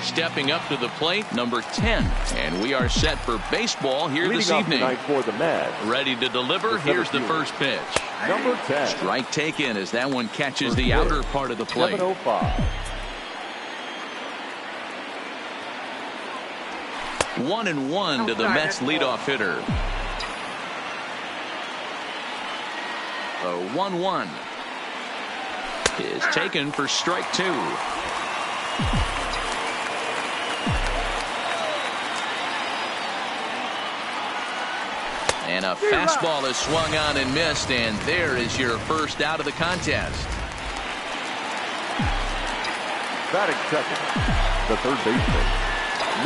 Stepping up to the plate, number 10. And we are set for baseball here this evening. For the Mets, ready to deliver. Here's the first pitch. Number 10. Strike taken as that one catches the outer part of the plate. 705. 1-1 to the Mets leadoff hitter. The 1-1 is taken for strike 2. And a fastball is swung on and missed, and there is your first out of the contest. Batting second, the third baseman,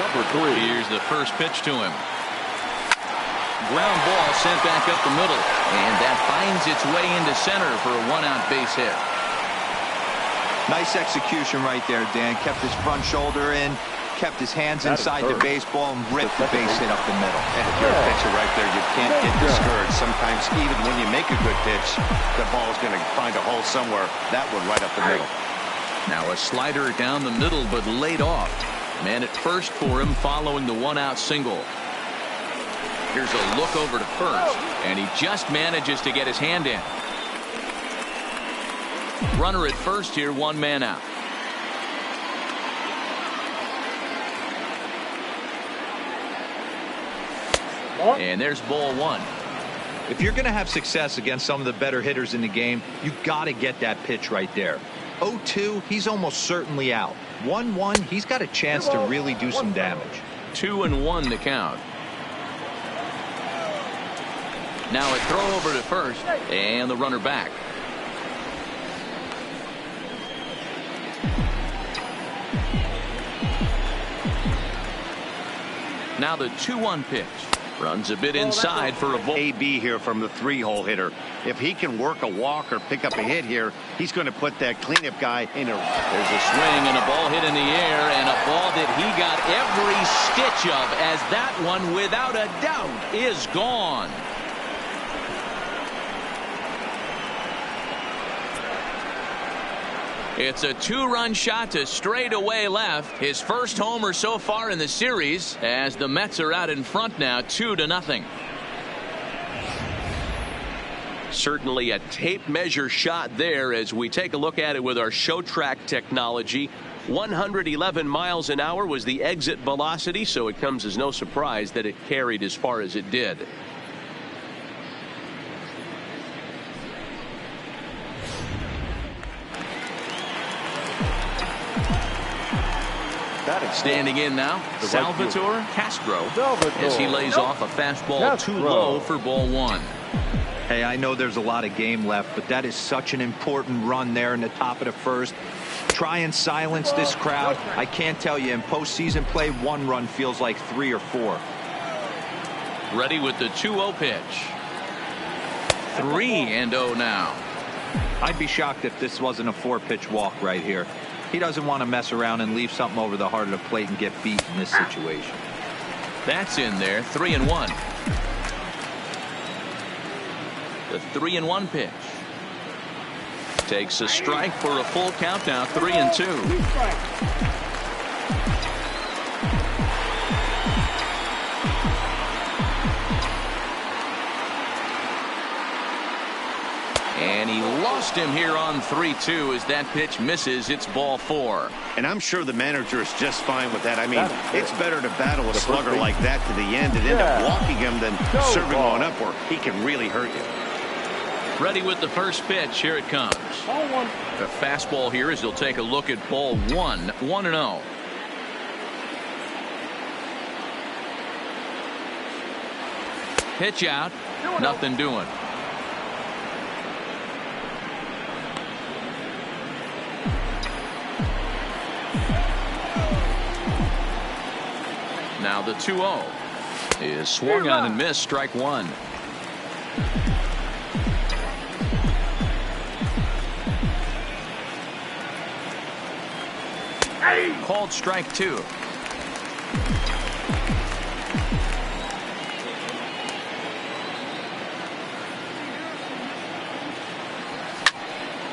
number 3. Here's the first pitch to him. Ground ball sent back up the middle, and that finds its way into center for a 1-out base hit. Nice execution right there, Dan. Kept his front shoulder in, kept his hands inside the baseball, and ripped the base hit up the middle. And if you're a pitcher right there, you can't get discouraged. Sometimes even when you make a good pitch, the ball is going to find a hole somewhere. That one right up the middle. Now a slider down the middle, but laid off. Man at first for him following the 1-out single. Here's a look over to first, and he just manages to get his hand in. Runner at first here, 1 man out. And there's ball 1. If you're going to have success against some of the better hitters in the game, you got to get that pitch right there. 0-2, he's almost certainly out. 1-1, he's got a chance to really do some damage. 2-1 the count. Now a throw over to first, and the runner back. Now the 2-1 pitch. Runs a bit inside for a ball. AB here from the 3-hole hitter. If he can work a walk or pick up a hit here, he's going to put that cleanup guy in a... There's a swing and a ball hit in the air, and a ball that he got every stitch of, as that one, without a doubt, is gone. It's a 2-run shot to straightaway left. His first homer so far in the series, as the Mets are out in front now, 2-0. Certainly a tape measure shot there as we take a look at it with our show track technology. 111 miles an hour was the exit velocity, so it comes as no surprise that it carried as far as it did. Standing in now, Salvatore Castro, as he lays off a fastball too low for ball 1. Hey, I know there's a lot of game left, but that is such an important run there in the top of the first. Try and silence this crowd. I can't tell you, in postseason play, 1 run feels like 3 or 4. Ready with the 2-0 pitch. 3-0 now. I'd be shocked if this wasn't a 4-pitch walk right here. He doesn't want to mess around and leave something over the heart of the plate and get beat in this situation. That's in there. 3-1. The 3-1 pitch. Takes a strike for a full count now. 3-2. And he lost him here on 3-2 as that pitch misses. It's ball 4. And I'm sure the manager is just fine with that. I mean, it's better to battle with a slugger like that to the end and end up walking him than serving one up where he can really hurt you. Ready with the first pitch. Here it comes. The fastball here as he'll take a look at ball 1. 1-0. Pitch out. Nothing doing. Now the 2-0 is swung on and missed. Strike 1. Called strike 2.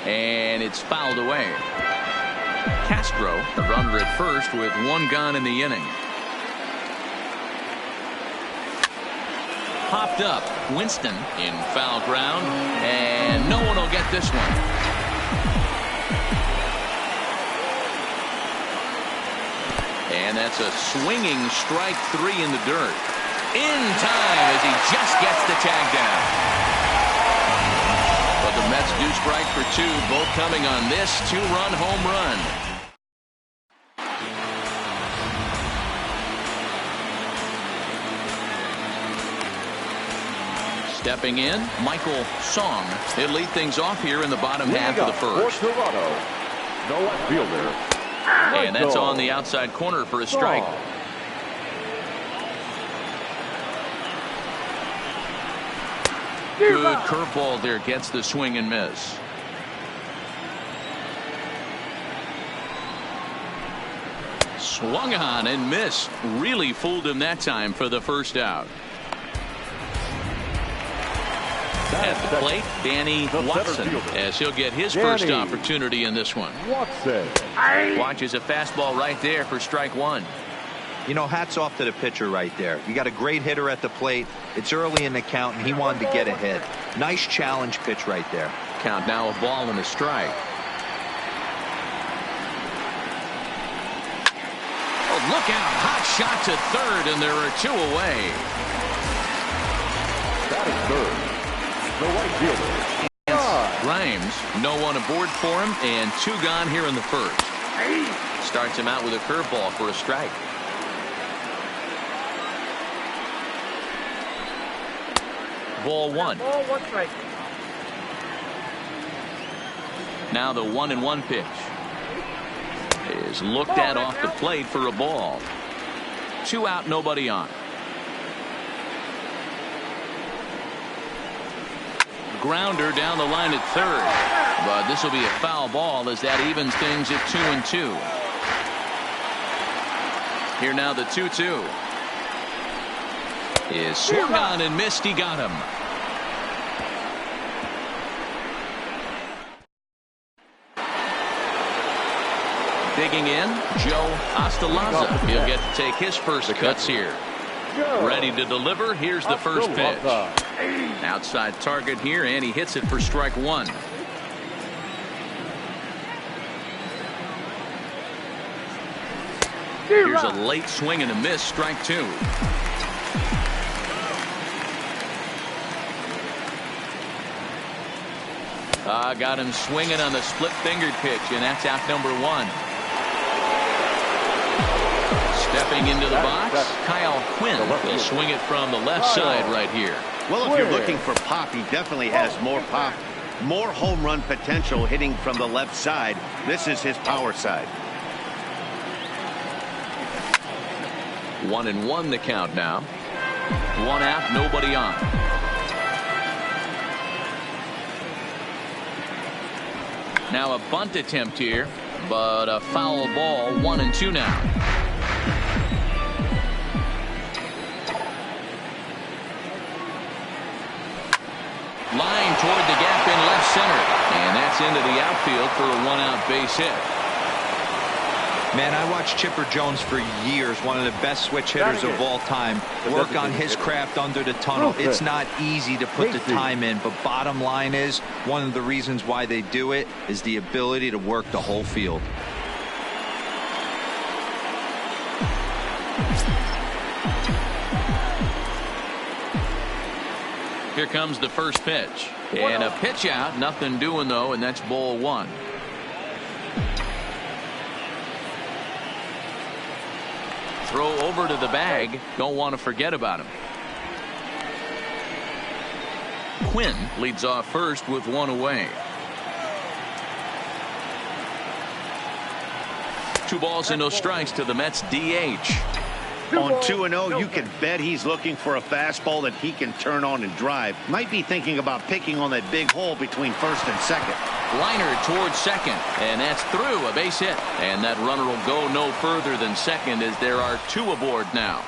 And it's fouled away. Castro, the runner at first with one gone in the inning. Popped up. Winston in foul ground, and no one will get this one. And that's a swinging strike 3 in the dirt. In time as he just gets the tag down. But the Mets do strike for 2, both coming on this 2-run home run. Stepping in, Michael Song. He'll lead things off here in the bottom half of the first. No outfielder. And that's on the outside corner for a strike. Good curveball there, gets the swing and miss. Swung on and missed. Really fooled him that time for the first out. At the plate, Danny Watson, as he'll get his first opportunity in this one. Watches a fastball right there for strike 1. You know, hats off to the pitcher right there. You got a great hitter at the plate. It's early in the count, and he wanted to get ahead. Nice challenge pitch right there. Count now, a ball and a strike. Oh, look out. Hot shot to third, and there are 2 away. That is third. The right fielder. Grimes, no one aboard for him, and 2 gone here in the first. Starts him out with a curveball for a strike. Ball 1. Strike. Now the 1-1 pitch is looked at off the plate for a ball. 2 out, nobody on. Grounder down the line at third, but this will be a foul ball as that evens things at 2-2. Here now the 2-2 is swung on and missed. He got him. Digging in, Joe Ostalaza. He'll get to take his first cuts here. Ready to deliver. Here's the first pitch. Outside target here, and he hits it for strike 1. Here's a late swing and a miss, strike 2. Got him swinging on the split-fingered pitch, and that's out number 1. Stepping into the box, Kyle Quinn will swing it from the left side right here. Well, if you're looking for pop, he definitely has more pop, more home run potential hitting from the left side. This is his power side. 1-1 the count now. 1 out, nobody on. Now a bunt attempt here, but a foul ball. 1-2 now. Line toward the gap in left center, and that's into the outfield for a 1-out base hit. Man, I watched Chipper Jones for years, one of the best switch hitters of all time. Work on his craft under the tunnel. It's not easy to put the time in, but bottom line is, one of the reasons why they do it is the ability to work the whole field. Here comes the first pitch, and a pitch out, nothing doing though, and that's ball 1. Throw over to the bag. Don't want to forget about him. Quinn leads off first with 1 away. 2 balls and no strikes to the Mets DH. On 2-0, you can bet he's looking for a fastball that he can turn on and drive. Might be thinking about picking on that big hole between first and second. Liner towards second, and that's through, a base hit. And that runner will go no further than second as there are 2 aboard now.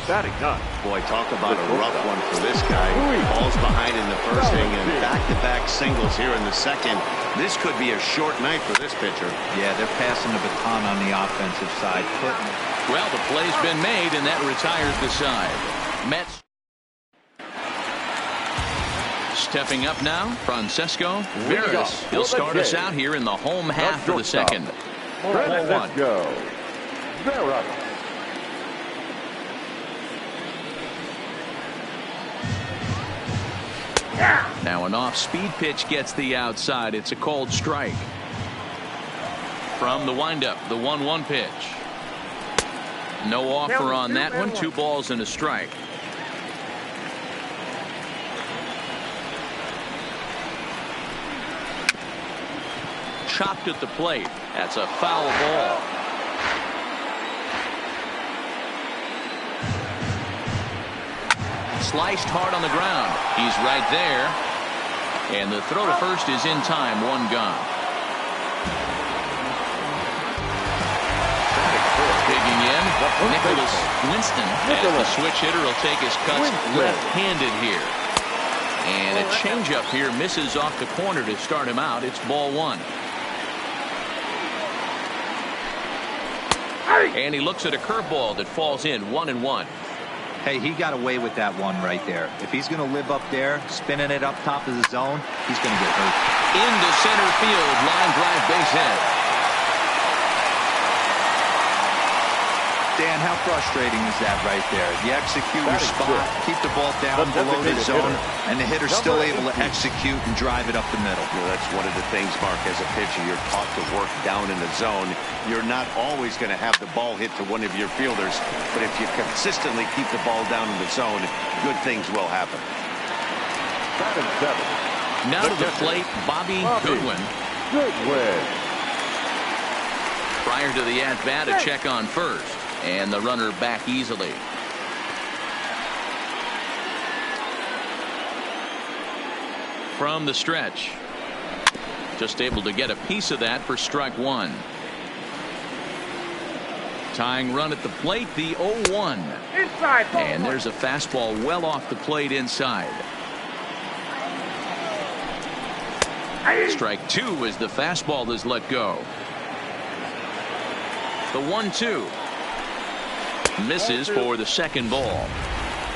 Batting none. Boy, talk about a rough one for this guy. Falls behind in the first inning and back-to-back singles here in the second. This could be a short night for this pitcher. Yeah, they're passing the baton on the offensive side. Well, the play's been made, and that retires the side. Mets. Stepping up now, Francesco Veras. He'll start us out here in the home half of the second. 1-1. Let's go. Veras. Now an off-speed pitch gets the outside. It's a called strike. From the windup, the 1-1 pitch. No offer on that one. 2 balls and a strike. Chopped at the plate. That's a foul ball. Sliced hard on the ground. He's right there. And the throw to first is in time. 1 gone. Digging in, Nicholas Winston. As the switch hitter will take his cuts left-handed here. And a changeup here misses off the corner to start him out. It's ball 1. And he looks at a curveball that falls in. 1-1. Hey, he got away with that one right there. If he's going to live up there, spinning it up top of the zone, he's going to get hurt. Into center field, line drive, base hit. Dan, how frustrating is that right there? You execute your spot, keep the ball down below the zone, and the hitter's still able to execute and drive it up the middle. You know, that's one of the things, Mark, as a pitcher, you're taught to work down in the zone. You're not always going to have the ball hit to one of your fielders, but if you consistently keep the ball down in the zone, good things will happen. Now to the plate, Bobby Goodwin. Prior to the at-bat, a check on first. And the runner back easily. From the stretch. Just able to get a piece of that for strike 1. Tying run at the plate, the 0-1. And there's a fastball well off the plate inside. Strike 2 as the fastball is let go. The 1-2. Misses for the second ball.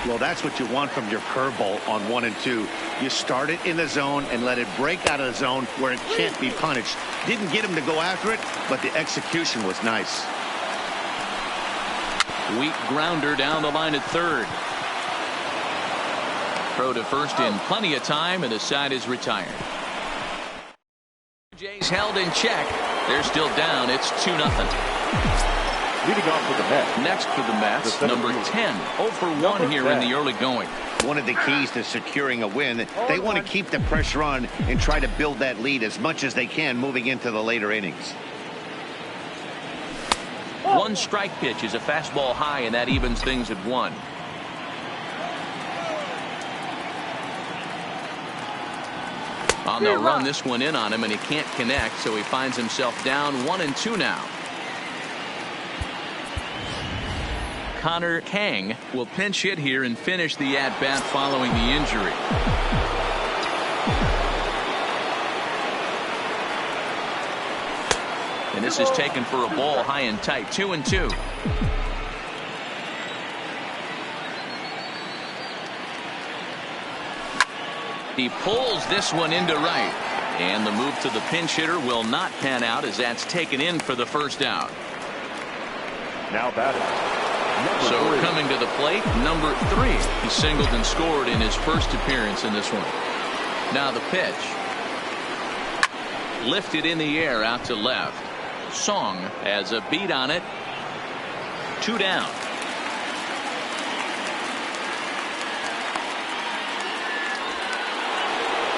Well, that's what you want from your curveball on 1 and 2. You start it in the zone and let it break out of the zone where it can't be punished. Didn't get him to go after it, but the execution was nice. Weak grounder down the line at third. Throw to first in plenty of time, and the side is retired. Jays held in check. They're still down. It's 2-0. Leading off for the Mets. Next for the Mets, number 10. 0 for 1 here in the early going. One of the keys to securing a win, they want to keep the pressure on and try to build that lead as much as they can moving into the later innings. 1 strike pitch is a fastball high, and that evens things at 1. On the run, this one in on him, and he can't connect, so he finds himself down 1-2 now. Connor Kang will pinch hit here and finish the at-bat following the injury. And this is taken for a ball high and tight. 2-2. He pulls this one into right. And the move to the pinch hitter will not pan out as that's taken in for the first out. Now batting. So coming to the plate, number 3. He singled and scored in his first appearance in this one. Now the pitch. Lifted in the air out to left. Song has a beat on it. 2 down.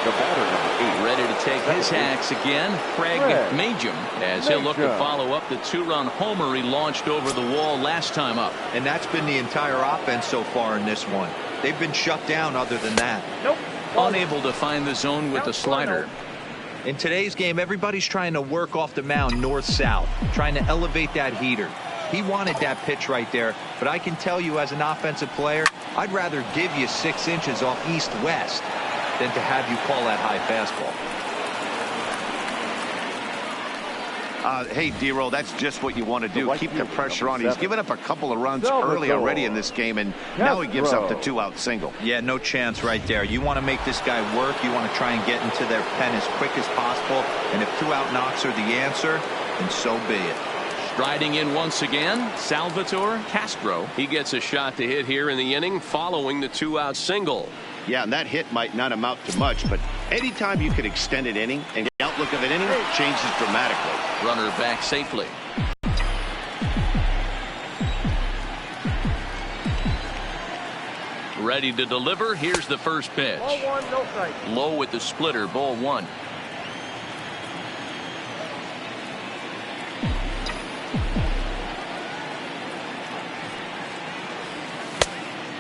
The batter, number 8. Ready to take his hacks again, Craig Majum, as he'll look to follow up the 2-run homer he launched over the wall last time up. And that's been the entire offense so far in this one. They've been shut down other than that. Unable to find the zone with the slider. In today's game, everybody's trying to work off the mound north-south, trying to elevate that heater. He wanted that pitch right there, but I can tell you as an offensive player, I'd rather give you 6 inches off east-west than to have you call that high fastball. Hey, D-Roll, that's just what you want to do. Keep the pressure on. He's given up a couple of runs early already in this game, and now he gives up the 2-out single. Yeah, no chance right there. You want to make this guy work. You want to try and get into their pen as quick as possible, and if 2-out knocks are the answer, then so be it. Striding in once again, Salvatore Castro. He gets a shot to hit here in the inning following the 2-out single. Yeah, and that hit might not amount to much, but anytime you can extend an inning and the outlook of an inning changes dramatically. Runner back safely. Ready to deliver. Here's the first pitch. Ball 1, no strike. Low with the splitter, ball 1.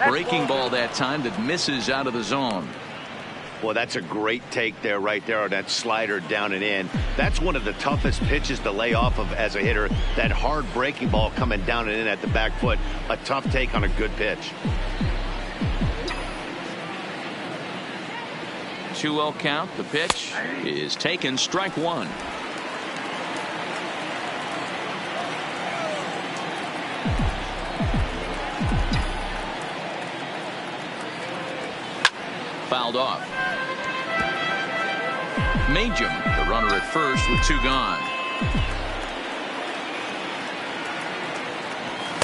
Breaking ball that time that misses out of the zone. Well, that's a great take there, right there on that slider down and in. That's one of the toughest pitches to lay off of as a hitter. That hard breaking ball coming down and in at the back foot. A tough take on a good pitch. 2-0 count. The pitch is taken. Strike 1. Fouled off. Majum, the runner at first with 2 gone.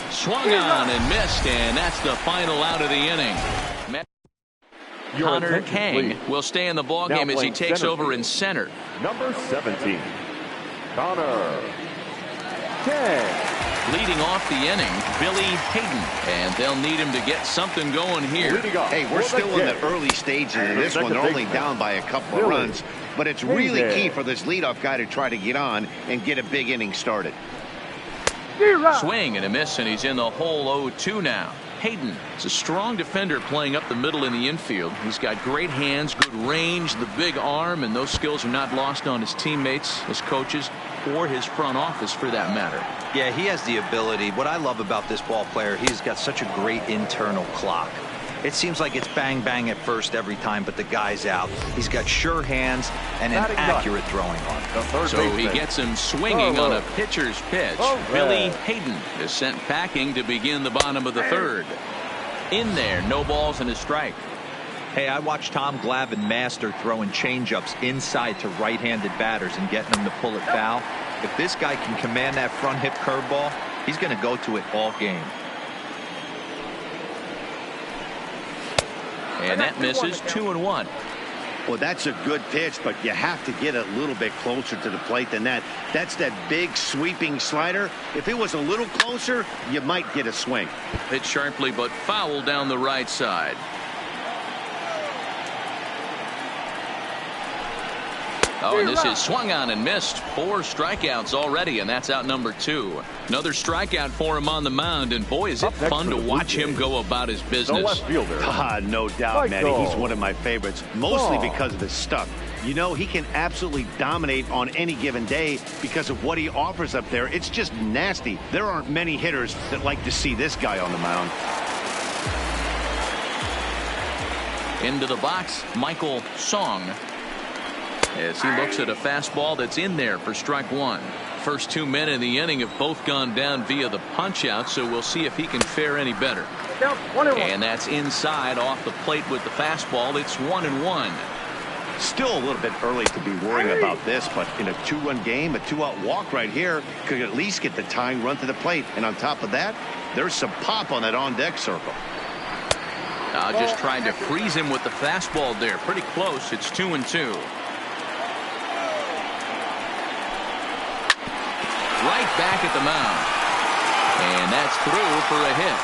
Swung on and missed, and that's the final out of the inning. Connor Kang will stay in the ballgame as he takes over in center. Number 17, Connor Kang. Leading off the inning, Billy Hayden, and they'll need him to get something going here. Hey, we're still in the early stages of this one. They're only down by a couple of runs, but it's really key for this leadoff guy to try to get on and get a big inning started. Swing and a miss, and he's in the hole 0-2 now. Hayden is a strong defender playing up the middle in the infield. He's got great hands, good range, the big arm, and those skills are not lost on his teammates, his coaches, or his front office for that matter. Yeah, he has the ability. What I love about this ball player, he's got such a great internal clock. It seems like it's bang bang at first every time, but the guy's out. He's got sure hands and an accurate throwing arm. So he gets him swinging on a pitcher's pitch. Billy Hayden is sent packing to begin the bottom of the 3rd. In there, no balls and a strike. Hey, I watched Tom Glavine master throwing changeups inside to right-handed batters and getting them to pull it foul. If this guy can command that front hip curveball, he's going to go to it all game. And that misses 2-1. Well, that's a good pitch, but you have to get a little bit closer to the plate than that. That's that big sweeping slider. If it was a little closer, you might get a swing. Hit sharply, but foul down the right side. Oh, and this is swung on and missed. 4 strikeouts already, and that's out number 2. Another strikeout for him on the mound, and boy, is it fun to watch him go about his business. No doubt, Matty. He's one of my favorites, mostly because of his stuff. You know, he can absolutely dominate on any given day because of what he offers up there. It's just nasty. There aren't many hitters that like to see this guy on the mound. Into the box, Michael Song, as he looks at a fastball that's in there for strike 1. First 2 men in the inning have both gone down via the punch out, so we'll see if he can fare any better. And that's inside off the plate with the fastball. It's 1-1. Still a little bit early to be worrying about this, but in a 2-run game, a 2-out walk right here could at least get the tying run to the plate. And on top of that, there's some pop on that on-deck circle. Just trying to freeze him with the fastball there. Pretty close. It's 2-2. Right back at the mound. And that's through for a hit.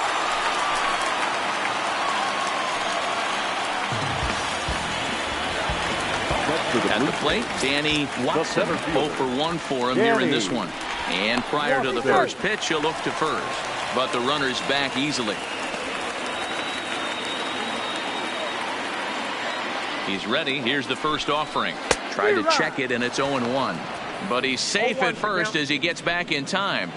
At the plate, Danny Watson, 0 for 1 for him here in this one. And prior to the first pitch, he'll look to first. But the runner's back easily. He's ready. Here's the first offering. Tried to check it, and it's 0-1. But he's safe at first as he gets back in time.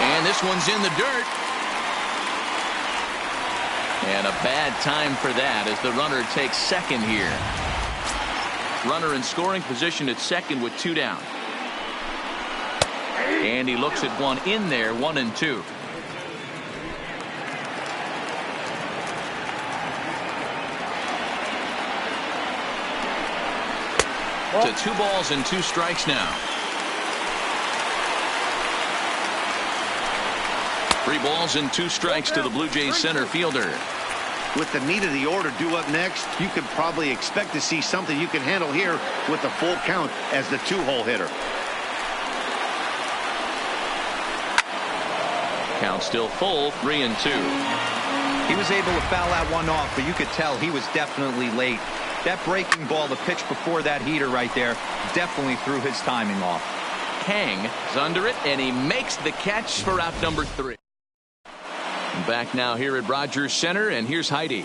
And this one's in the dirt. And a bad time for that as the runner takes second here. Runner in scoring position at second with 2 down. And he looks at one in there, 1-2. To 2 balls and 2 strikes now. 3 balls and 2 strikes to the Blue Jays center fielder. With the meat of the order due up next, you could probably expect to see something you can handle here with the full count as the 2-hole hitter. Count still full, 3-2. He was able to foul that one off, but you could tell he was definitely late. That breaking ball, the pitch before that heater right there, definitely threw his timing off. Kang is under it, and he makes the catch for out number 3. Back now here at Rogers Center, and here's Heidi.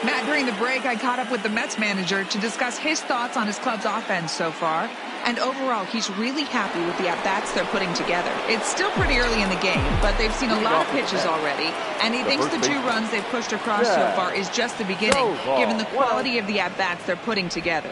Matt, during the break, I caught up with the Mets manager to discuss his thoughts on his club's offense so far. And overall, he's really happy with the at-bats they're putting together. It's still pretty early in the game, but they've seen a lot of pitches already. And he thinks the 2 runs they've pushed across so far is just the beginning, given the quality of the at-bats they're putting together.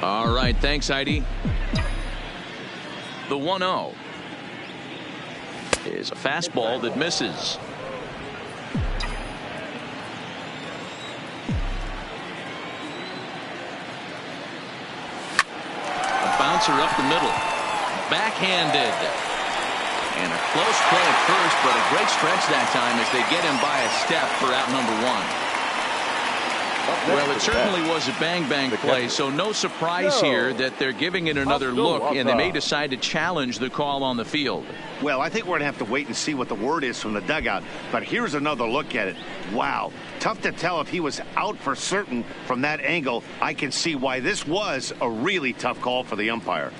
All right, thanks, Heidi. The 1-0 is a fastball that misses. A bouncer up the middle. Backhanded. And a close play at first, but a great stretch that time as they get him by a step for out number 1. Well, it certainly was a bang-bang play, so no surprise here that they're giving it another look, and they may decide to challenge the call on the field. Well, I think we're going to have to wait and see what the word is from the dugout, but here's another look at it. Wow, tough to tell if he was out for certain from that angle. I can see why this was a really tough call for the umpire.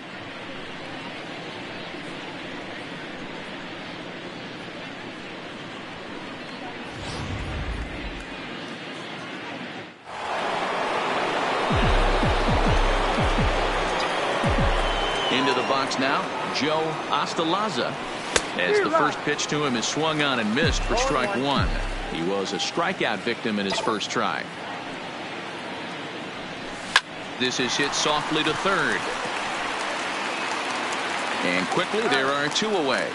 Into the box now, Joe Ostalaza, as the first pitch to him is swung on and missed for strike 1. He was a strikeout victim in his first try. This is hit softly to third. And quickly there are 2 away.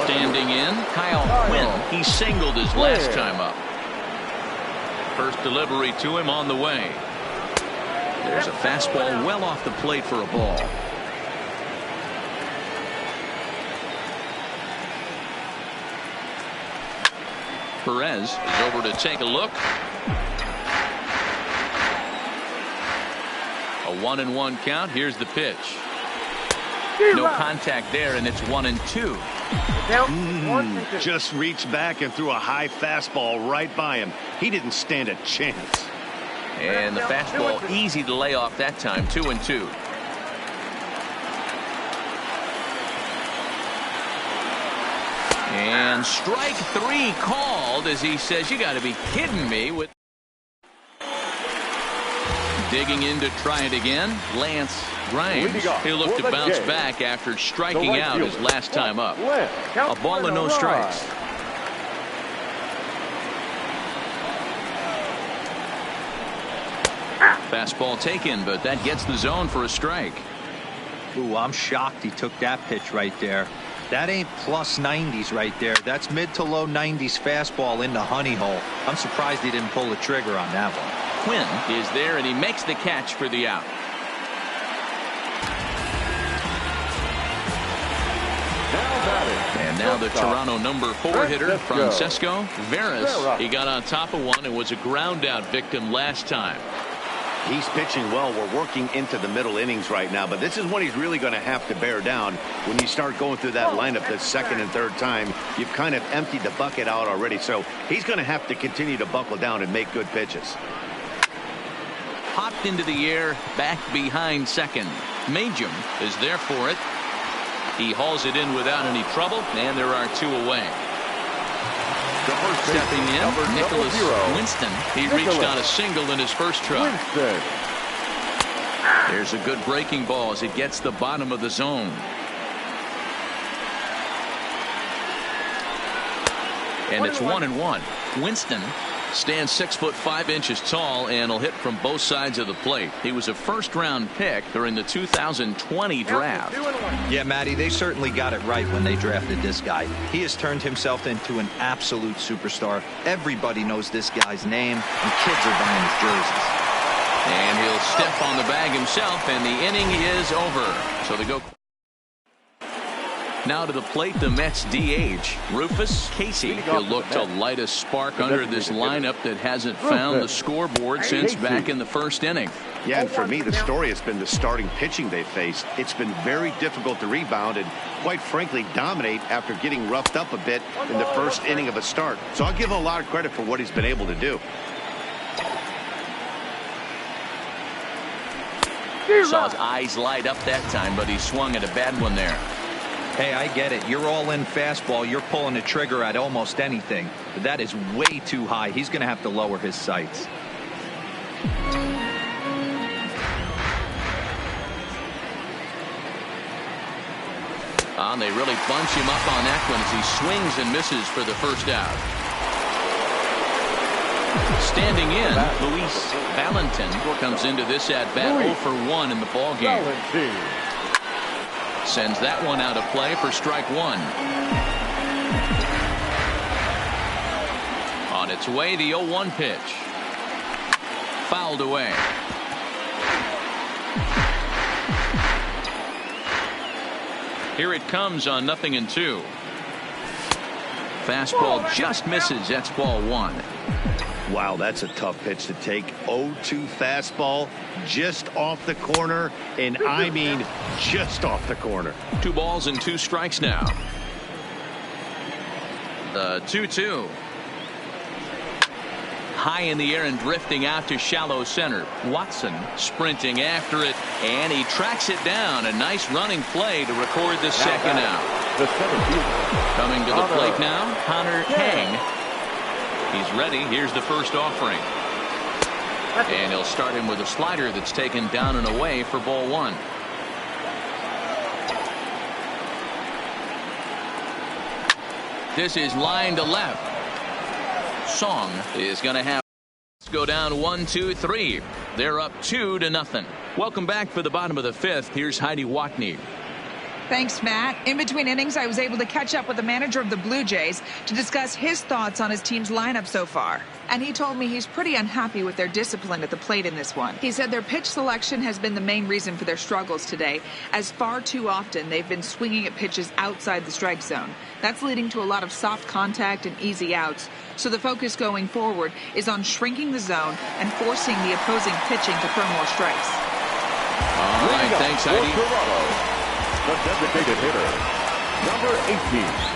Standing in, Kyle Quinn. He singled his last time up. First delivery to him on the way. There's a fastball well off the plate for a ball. Perez is over to take a look. A 1-1 count. Here's the pitch. No contact there, and it's 1-2. Just reached back and threw a high fastball right by him. He didn't stand a chance. And the fastball easy to lay off that time. 2-2. And strike 3 called as he says, you got to be kidding me. With digging in to try it again, Lance Grimes. He'll look to bounce back after striking out his last time up. A ball and no strikes. Fastball taken, but that gets the zone for a strike. Ooh, I'm shocked he took that pitch right there. That ain't plus 90s right there. That's mid to low 90s fastball in the honey hole. I'm surprised he didn't pull the trigger on that one. Quinn is there, and he makes the catch for the out. And now the Toronto number 4 hitter, Francesco Veras. He got on top of one and was a ground out victim last time. He's pitching well. We're working into the middle innings right now, but this is when he's really going to have to bear down. When you start going through that lineup the second and third time, you've kind of emptied the bucket out already, so he's going to have to continue to buckle down and make good pitches. Popped into the air, back behind second. Majum is there for it. He hauls it in without any trouble, and there are 2 away. Stepping in, Nicholas Winston. He reached on a single in his first try. There's a good breaking ball as it gets the bottom of the zone. And it's 1-1. Winston stands 6'5" tall and will hit from both sides of the plate. He was a first-round pick during the 2020 draft. Yeah, Matty, they certainly got it right when they drafted this guy. He has turned himself into an absolute superstar. Everybody knows this guy's name, and kids are buying his jerseys. And he'll step on the bag himself, and the inning is over. So they go. Now to the plate, the Mets DH, Rufus Casey. He'll look to light a spark under this lineup that hasn't found the scoreboard since back in the first inning. Yeah, and for me, the story has been the starting pitching they faced. It's been very difficult to rebound and, quite frankly, dominate after getting roughed up a bit in the first inning of a start. So I'll give him a lot of credit for what he's been able to do. Saw his eyes light up that time, but he swung at a bad one there. Hey, I get it. You're all in fastball. You're pulling the trigger at almost anything. But that is way too high. He's going to have to lower his sights. They really bunch him up on that one as he swings and misses for the first out. Standing in, Luis Valentin comes into this at-bat 0 for 1 in the ballgame. Sends that one out of play for strike 1. On its way, the 0-1 pitch. Fouled away. Here it comes on 0-2. Fastball just misses. That's ball 1. Wow, that's a tough pitch to take. 0-2 fastball just off the corner, and I mean just off the corner. 2 balls and 2 strikes now. The 2-2. High in the air and drifting out to shallow center. Watson sprinting after it, and he tracks it down. A nice running play to record the second out. Coming to the plate now, Connor Kang. He's ready. Here's the first offering. And he'll start him with a slider that's taken down and away for ball 1. This is line to left. Song is going to have to go down 1-2-3. They're up 2-0. Welcome back for the bottom of the 5th. Here's Heidi Watney. Thanks, Matt. In between innings, I was able to catch up with the manager of the Blue Jays to discuss his thoughts on his team's lineup so far. And he told me he's pretty unhappy with their discipline at the plate in this one. He said their pitch selection has been the main reason for their struggles today, as far too often they've been swinging at pitches outside the strike zone. That's leading to a lot of soft contact and easy outs. So the focus going forward is on shrinking the zone and forcing the opposing pitching to throw more strikes. All right, thanks, Heidi. The designated hitter, number 18.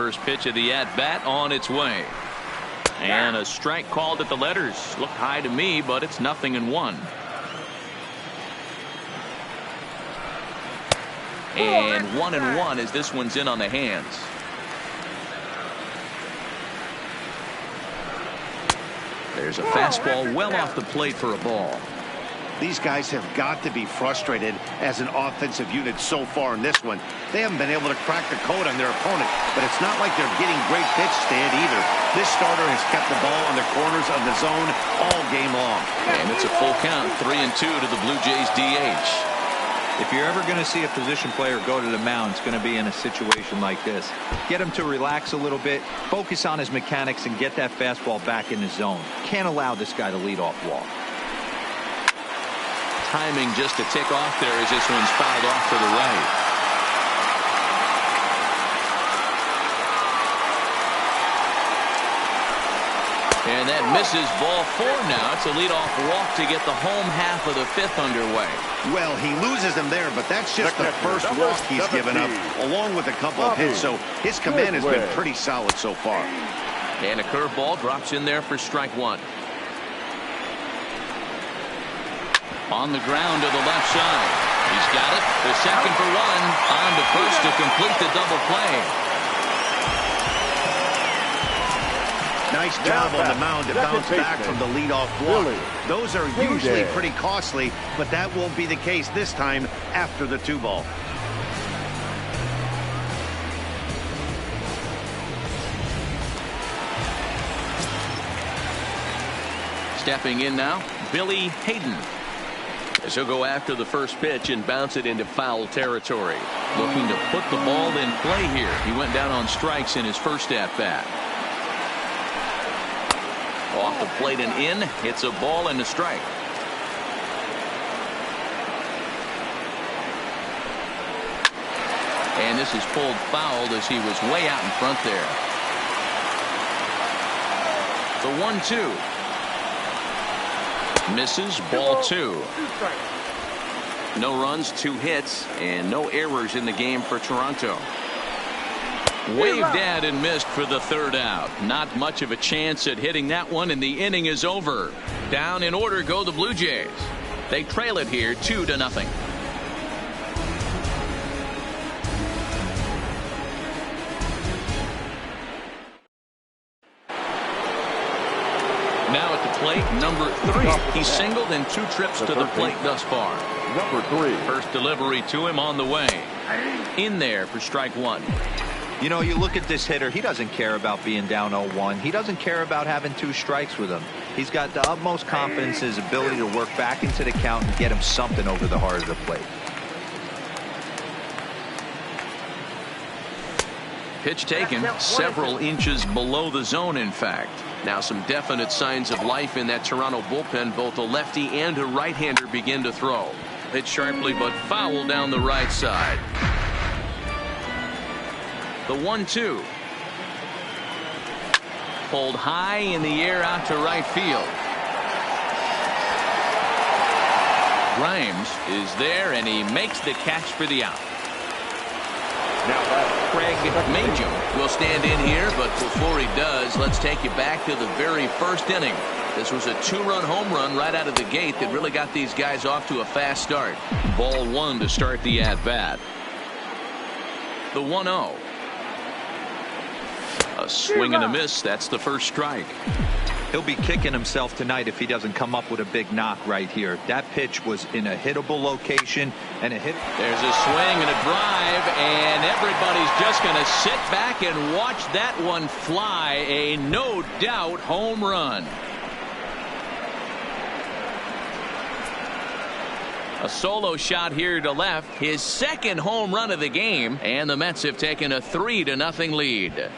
first pitch of the at-bat on its way. And a strike called at the letters. Looked high to me, but it's 0-1. And 1-1 as this one's in on the hands. There's a fastball well off the plate for a ball. These guys have got to be frustrated as an offensive unit so far in this one. They haven't been able to crack the code on their opponent, but it's not like they're getting great pitch stand either. This starter has kept the ball in the corners of the zone all game long. And it's a full count, 3-2 to the Blue Jays DH. If you're ever going to see a position player go to the mound, it's going to be in a situation like this. Get him to relax a little bit, focus on his mechanics, and get that fastball back in the zone. Can't allow this guy to lead off walk. Timing just a tick off there as this one's fouled off to the right. And that misses ball 4 now. It's a leadoff walk to get the home half of the 5th underway. Well, he loses him there, but that's just the first walk he's given up, along with a couple of hits, so his command has been pretty solid so far. And a curveball drops in there for strike 1. On the ground to the left side. He's got it. The second for 1. On to first to complete the double play. Nice job on the mound to bounce back from the leadoff walk. Those are usually pretty costly, but that won't be the case this time after the 2-ball. Stepping in now, Billy Hayden. As he'll go after the first pitch and bounce it into foul territory. Looking to put the ball in play here. He went down on strikes in his first at-bat. Off the plate and in. It's a ball and a strike. And this is pulled foul as he was way out in front there. The 1-2. Misses, ball 2. No runs, 2 hits, and no errors in the game for Toronto. Waved at and missed for the 3rd out. Not much of a chance at hitting that one, and the inning is over. Down in order go the Blue Jays. They trail it here 2-0. Now at the plate, number 3. He's singled in 2 trips to the plate thus far. Number 3. First delivery to him on the way. In there for strike 1. You know, you look at this hitter, he doesn't care about being down 0-1. He doesn't care about having 2 strikes with him. He's got the utmost confidence in his ability to work back into the count and get him something over the heart of the plate. Pitch taken several inches below the zone, in fact. Now some definite signs of life in that Toronto bullpen. Both a lefty and a right-hander begin to throw. Hit sharply but foul down the right side. The 1-2. Pulled high in the air out to right field. Grimes is there and he makes the catch for the out. Craig Majum will stand in here, but before he does, let's take you back to the very first inning. This was a 2-run home run right out of the gate that really got these guys off to a fast start. Ball 1 to start the at-bat. The 1-0. A swing and a miss. That's the first strike. He'll be kicking himself tonight if he doesn't come up with a big knock right here. That pitch was in a hittable location and a hit. There's a swing and a drive, and everybody's just going to sit back and watch that one fly. A no doubt home run. A solo shot here to left. His second home run of the game, and the Mets have taken a 3-0 lead.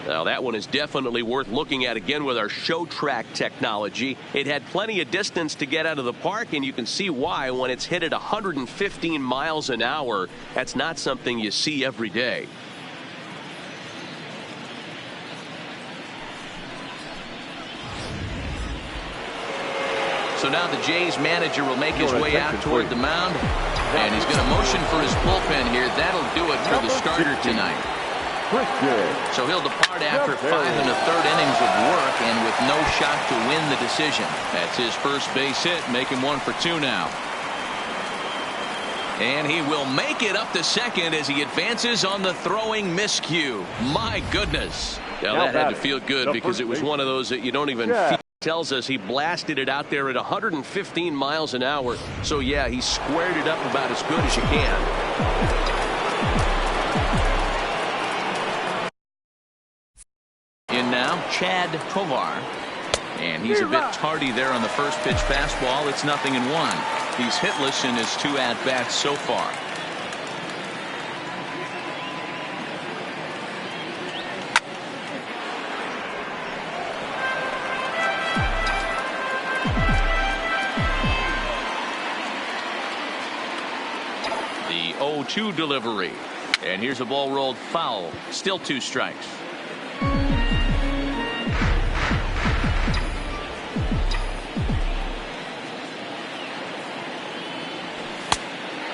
Now that one is definitely worth looking at again with our show track technology. It had plenty of distance to get out of the park, and you can see why when it's hit at 115 miles an hour. That's not something you see every day. So now the Jays manager will make his way out toward the mound, and he's going to motion for his bullpen here. That'll do it for the starter tonight. So he'll depart after 5 1/3 innings of work and with no shot to win the decision. That's his first base hit, make him 1 for 2 now. And he will make it up to second as he advances on the throwing miscue. My goodness. Now that had to feel good because it was one of those that you don't even feel. Tells us he blasted it out there at 115 miles an hour. So yeah, he squared it up about as good as you can. In now, Chad Tovar. And he's a bit tardy there on the first pitch fastball. It's 0-1. He's hitless in his 2 at-bats so far. The 0-2 delivery. And here's a ball rolled foul. Still 2 strikes.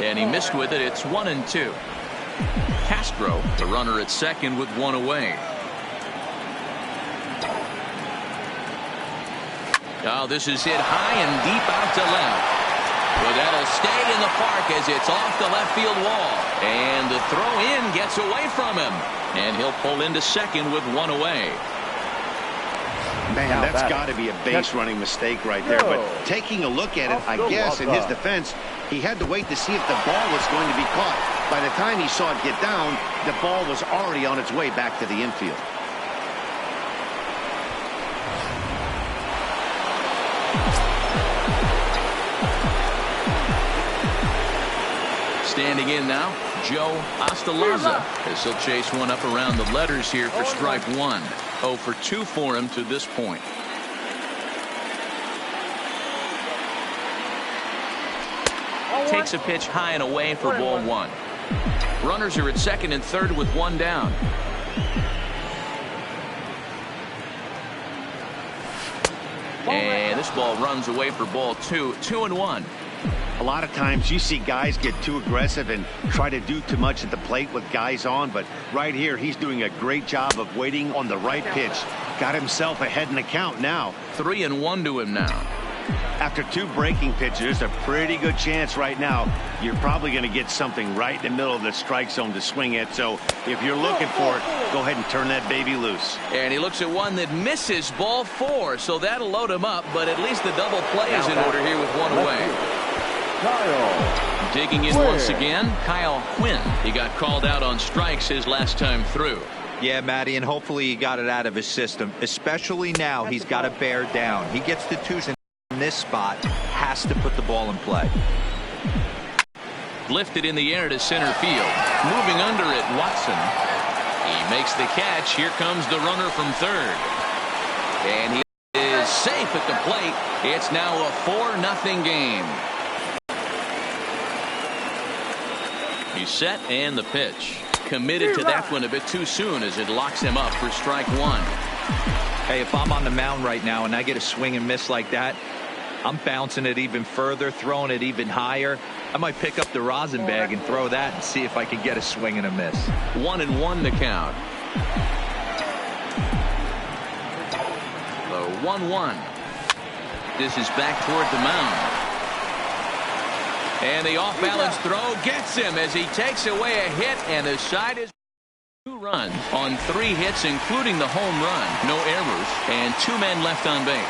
And he missed with it. It's 1-2. Castro, the runner at second with 1 away. Oh, this is hit high and deep out to left. But that'll stay in the park as it's off the left field wall. And the throw in gets away from him. And he'll pull into second with 1 away. Man, that's got to be a base running mistake right there. But taking a look at it, I guess, in his defense, he had to wait to see if the ball was going to be caught. By the time he saw it get down, the ball was already on its way back to the infield. Standing in now, Joe Ostalaza, as he'll chase one up around the letters here for strike 1. 0 for 2 for him to this point. Takes a pitch high and away for ball 1. Runners are at second and third with 1 down. And this ball runs away for ball 2. 2-1. A lot of times you see guys get too aggressive and try to do too much at the plate with guys on, but right here he's doing a great job of waiting on the right pitch. Got himself ahead in the count now. 3-1 to him now. After 2 breaking pitches, there's a pretty good chance right now you're probably going to get something right in the middle of the strike zone to swing at. So if you're looking for it, go ahead and turn that baby loose. And he looks at one that misses, ball 4, so that'll load him up, but at least the double play is in order here with 1 away. Kyle Digging in once again, Kyle Quinn. He got called out on strikes his last time through. Yeah, Matty, and hopefully he got it out of his system. Especially now, he's got to bear down. He gets the 2s in this spot, has to put the ball in play. Lifted in the air to center field. Moving under it, Watson. He makes the catch. Here comes the runner from third. And he is safe at the plate. It's now a 4-0 game. He's set and the pitch. Committed to that one a bit too soon as it locks him up for strike 1. Hey, if I'm on the mound right now and I get a swing and miss like that, I'm bouncing it even further, throwing it even higher. I might pick up the rosin bag and throw that and see if I can get a swing and a miss. 1-1 the count. The 1-1. This is back toward the mound. And the off-balance throw gets him as he takes away a hit, and the side is 2 runs on 3 hits, including the home run. No errors, and 2 men left on base.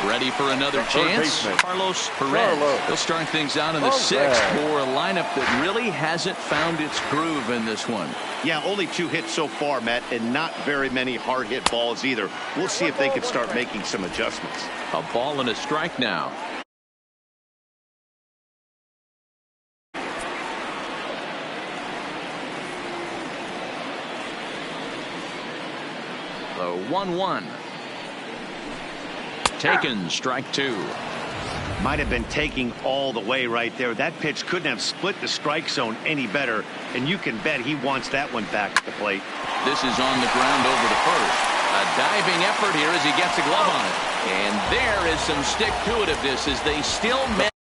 Ready for another chance? Carlos Perez. He'll start things out in the 6th for a lineup that really hasn't found its groove in this one. Yeah, only 2 hits so far, Matt, and not very many hard hit balls either. We'll see if they can start making some adjustments. A ball and a strike now. The 1-1. Taken, strike 2. Might have been taking all the way right there. That pitch couldn't have split the strike zone any better, and you can bet he wants that one back at the plate. This is on the ground over to first. A diving effort here as he gets a glove on it. And there is some stick-to-itiveness as they still manage.